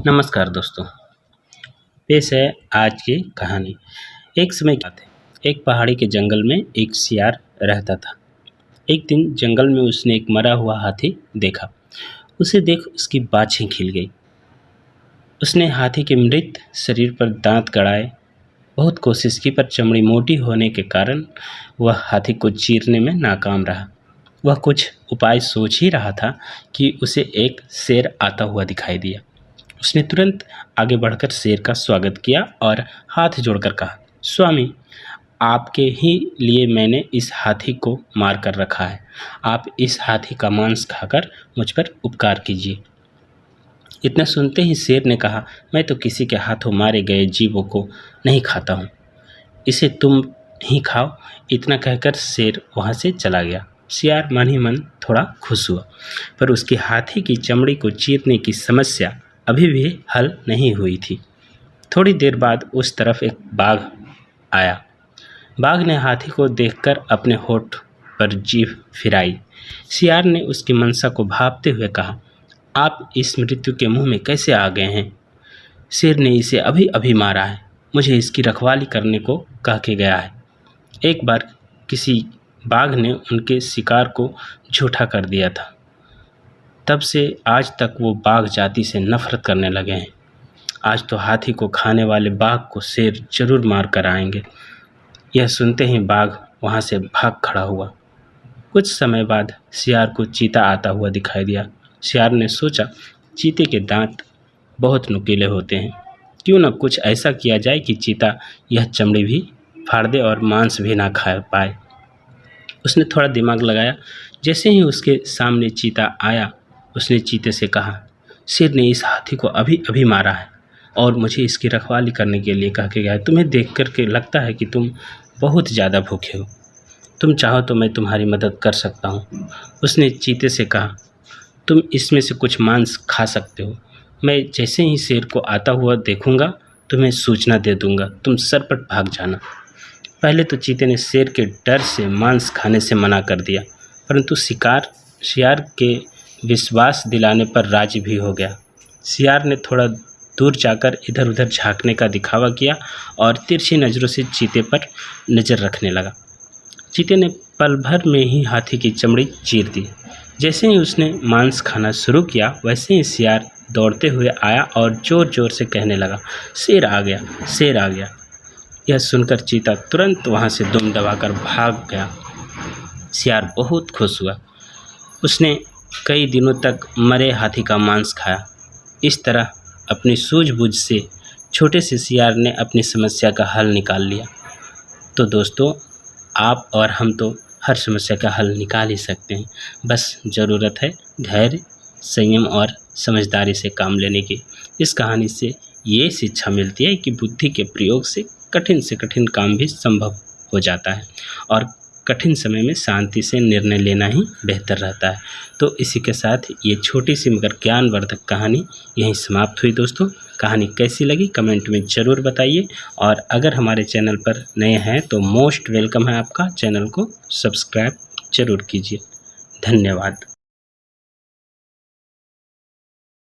नमस्कार दोस्तों। पेश है आज की कहानी। एक समय की बात है, एक पहाड़ी के जंगल में एक सियार रहता था। एक दिन जंगल में उसने एक मरा हुआ हाथी देखा। उसे देख उसकी बाछें खिल गई। उसने हाथी के मृत शरीर पर दांत गड़ाए, बहुत कोशिश की, पर चमड़ी मोटी होने के कारण वह हाथी को चीरने में नाकाम रहा। वह कुछ उपाय सोच ही रहा था कि उसे एक शेर आता हुआ दिखाई दिया। उसने तुरंत आगे बढ़कर शेर का स्वागत किया और हाथ जोड़कर कहा, स्वामी, आपके ही लिए मैंने इस हाथी को मार कर रखा है। आप इस हाथी का मांस खाकर मुझ पर उपकार कीजिए। इतना सुनते ही शेर ने कहा, मैं तो किसी के हाथों मारे गए जीवों को नहीं खाता हूँ, इसे तुम ही खाओ। इतना कहकर शेर वहाँ से चला गया। सियार मन ही मन थोड़ा खुश हुआ, पर उसकी हाथी की चमड़ी को चीरने की समस्या अभी भी हल नहीं हुई थी। थोड़ी देर बाद उस तरफ एक बाघ आया। बाघ ने हाथी को देखकर अपने होठ पर जीभ फिराई। सियार ने उसकी मनसा को भांपते हुए कहा, आप इस मृत्यु के मुंह में कैसे आ गए हैं? शेर ने इसे अभी अभी मारा है, मुझे इसकी रखवाली करने को कह के गया है। एक बार किसी बाघ ने उनके शिकार को झूठा कर दिया था, तब से आज तक वो बाघ जाति से नफरत करने लगे हैं। आज तो हाथी को खाने वाले बाघ को शेर जरूर मार कर आएंगे। यह सुनते ही बाघ वहाँ से भाग खड़ा हुआ। कुछ समय बाद सियार को चीता आता हुआ दिखाई दिया। सियार ने सोचा, चीते के दांत बहुत नुकीले होते हैं, क्यों न कुछ ऐसा किया जाए कि चीता यह चमड़ी भी फाड़ दे और मांस भी ना खा पाए। उसने थोड़ा दिमाग लगाया। जैसे ही उसके सामने चीता आया, उसने चीते से कहा, शेर ने इस हाथी को अभी अभी मारा है और मुझे इसकी रखवाली करने के लिए कह के गया है। तुम्हें देख कर के लगता है कि तुम बहुत ज़्यादा भूखे हो। तुम चाहो तो मैं तुम्हारी मदद कर सकता हूँ। उसने चीते से कहा, तुम इसमें से कुछ मांस खा सकते हो। मैं जैसे ही शेर को आता हुआ देखूँगा तुम्हें सूचना दे दूँगा, तुम सरपट भाग जाना। पहले तो चीते ने शेर के डर से मांस खाने से मना कर दिया, परंतु सियार के विश्वास दिलाने पर राजी भी हो गया। सियार ने थोड़ा दूर जाकर इधर उधर झांकने का दिखावा किया और तिरछी नज़रों से चीते पर नज़र रखने लगा। चीते ने पल भर में ही हाथी की चमड़ी चीर दी। जैसे ही उसने मांस खाना शुरू किया, वैसे ही सियार दौड़ते हुए आया और ज़ोर ज़ोर से कहने लगा, शेर आ गया, शेर आ गया। यह सुनकर चीता तुरंत वहाँ से दुम दबाकर भाग गया। सियार बहुत खुश हुआ। उसने कई दिनों तक मरे हाथी का मांस खाया। इस तरह अपनी सूझबूझ से छोटे से सियार ने अपनी समस्या का हल निकाल लिया। तो दोस्तों, आप और हम तो हर समस्या का हल निकाल ही सकते हैं, बस ज़रूरत है धैर्य, संयम और समझदारी से काम लेने की। इस कहानी से ये शिक्षा मिलती है कि बुद्धि के प्रयोग से कठिन काम भी संभव हो जाता है और कठिन समय में शांति से निर्णय लेना ही बेहतर रहता है। तो इसी के साथ ये छोटी सी मगर ज्ञानवर्धक कहानी यहीं समाप्त हुई। दोस्तों, कहानी कैसी लगी कमेंट में ज़रूर बताइए और अगर हमारे चैनल पर नए हैं तो मोस्ट वेलकम है आपका। चैनल को सब्सक्राइब ज़रूर कीजिए। धन्यवाद।